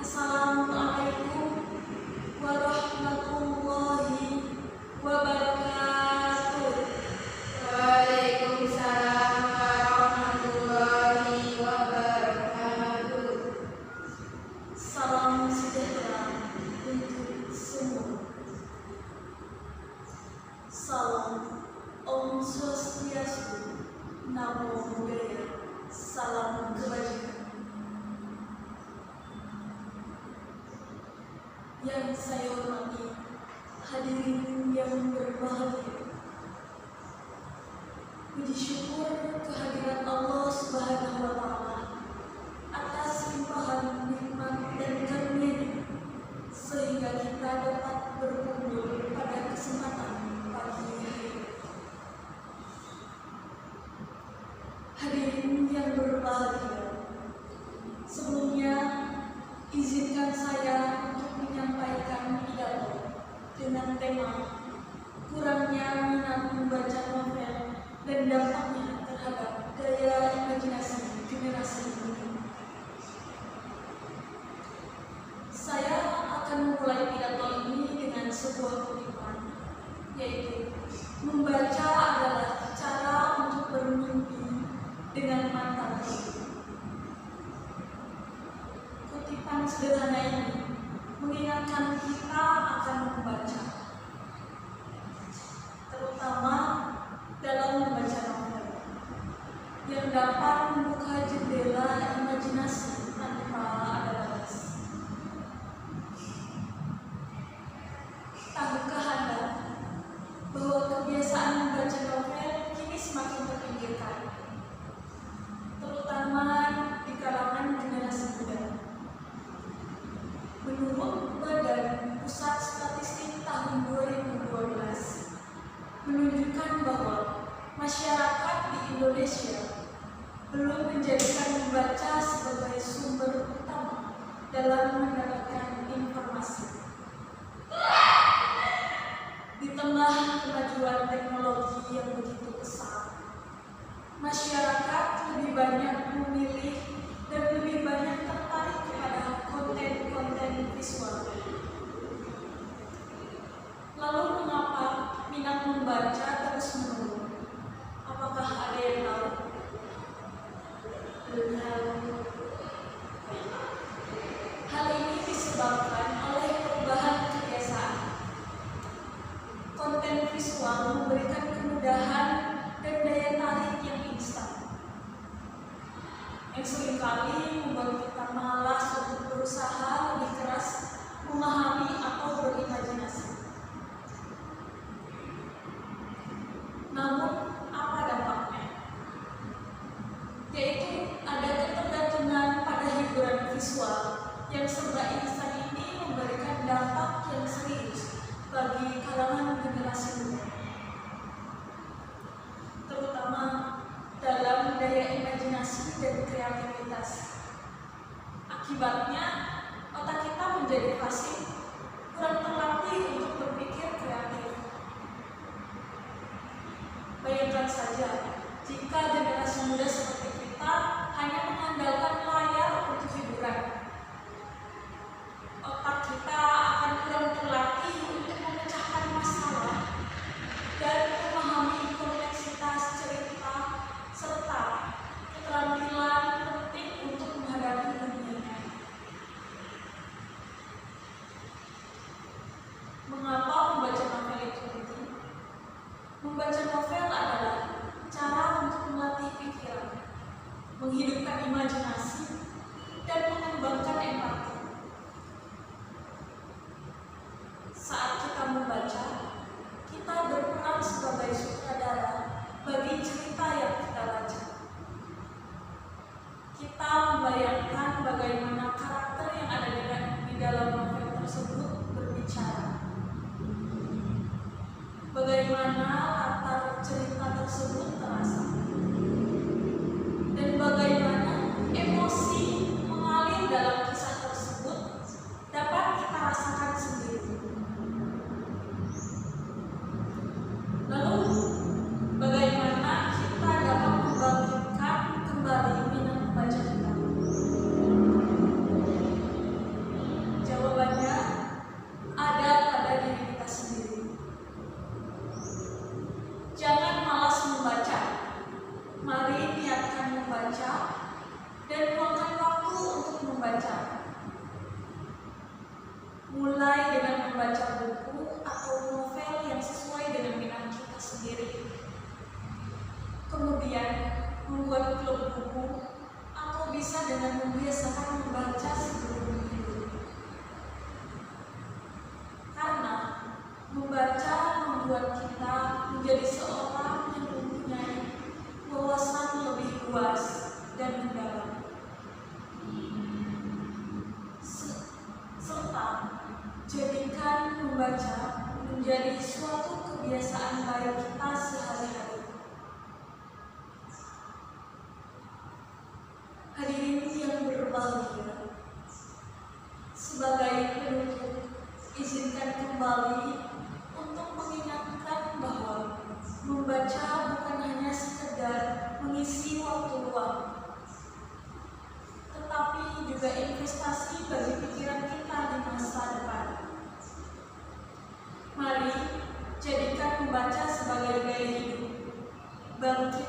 Assalamualaikum warahmatullahi wabarakatuh. Waalaikumsalam warahmatullahi wabarakatuh. Salam sejahtera untuk semua. Salam Om Swastiastu, Namo Buddhaya, salam kebajikan. Yang saya hormati hadirin yang berbahagia, puji syukur kehadiran Allah Subhanahu wa Ta'ala atas limpahan nikmat dan karunia-Nya sehingga kita dapat berkumpul pada kesempatan pagi hari. Hadirin yang berbahagia, sebelumnya izinkan saya untuk menyampaikan pidato dengan tema kurangnya minat membaca novel dan dampaknya terhadap daya imajinasi generasi muda. Saya akan memulai pidato ini dengan sebuah kutipan, yaitu membaca adalah cara untuk bermimpi dengan mata tertutup. Kutipan sederhana ini mengingatkan kita akan membaca, terutama dalam membaca novel yang dapat membuka jendela imajinasi tanpa ada batas. Tahukah Anda bahwa kebiasaan membaca novel kini semakin terpinggirkan, terutama di kalangan generasi muda? Menurut Badan Pusat Statistik tahun 2012 menunjukkan bahwa masyarakat di Indonesia belum menjadikan membaca sebagai sumber utama dalam mendapatkan informasi. Di tengah kemajuan teknologi yang begitu pesat, masyarakat lebih banyak memilih dan lebih banyak tertarik kepada konten-konten visual. Lalu mengapa minat membaca terus menurun? Apakah ada yang tahu? Hal ini disebabkan oleh perubahan kebiasaan. Konten visual memberikan kemudahan dan daya tarik yang instan, yang seringkali membuat kita malas untuk berusaha lebih keras memahami atau berimajinasi. Namun, apa dampaknya? Yaitu ada ketergantungan pada hiburan visual yang serba instan ini memberikan dampak yang serius bagi kalangan generasi muda, terutama dalam daya imajinasi dan kreativitas. Akibatnya, otak kita menjadi pasif, kurang terlatih untuk berpikir kreatif. Bayangkan saja, jika generasi muda seperti kita hanya mengandalkan layar untuk hiburan, otak kita akan kurang terlatih untuk memecahkan masalah dan memahami kompleksitas cerita serta keterampilan penting untuk menghadapi dunia. Mengapa membaca novel itu penting? Membaca novel adalah cara untuk melatih pikiran, menghidupkan imajinasi, dan mengembangkan empati. Saat kita membaca, kita berperan sebagai sutradara bagi cerita yang kita baca. Kita membayangkan bagaimana karakter yang ada di dalam novel tersebut berbicara, bagaimana latar cerita tersebut terasa, dan bagaimana emosi mengalir dalam kisah tersebut dapat kita rasakan sendiri. Lalu, bagaimana kita dapat membangkitkan kembali minat membaca kita? dengan membiasakan membaca sebelum tidur. Karena membaca membuat kita menjadi seorang yang mempunyai wawasan lebih luas dan mendalam. Serta jadikan membaca menjadi suatu kebiasaan baik kita sehari-hari. Hadirin yang berbahagia, sebagai penutup, izinkan kembali untuk mengingatkan bahwa membaca bukan hanya sekedar mengisi waktu luang, tetapi juga investasi bagi pikiran kita di masa depan. Mari jadikan membaca sebagai gaya hidup, bangkit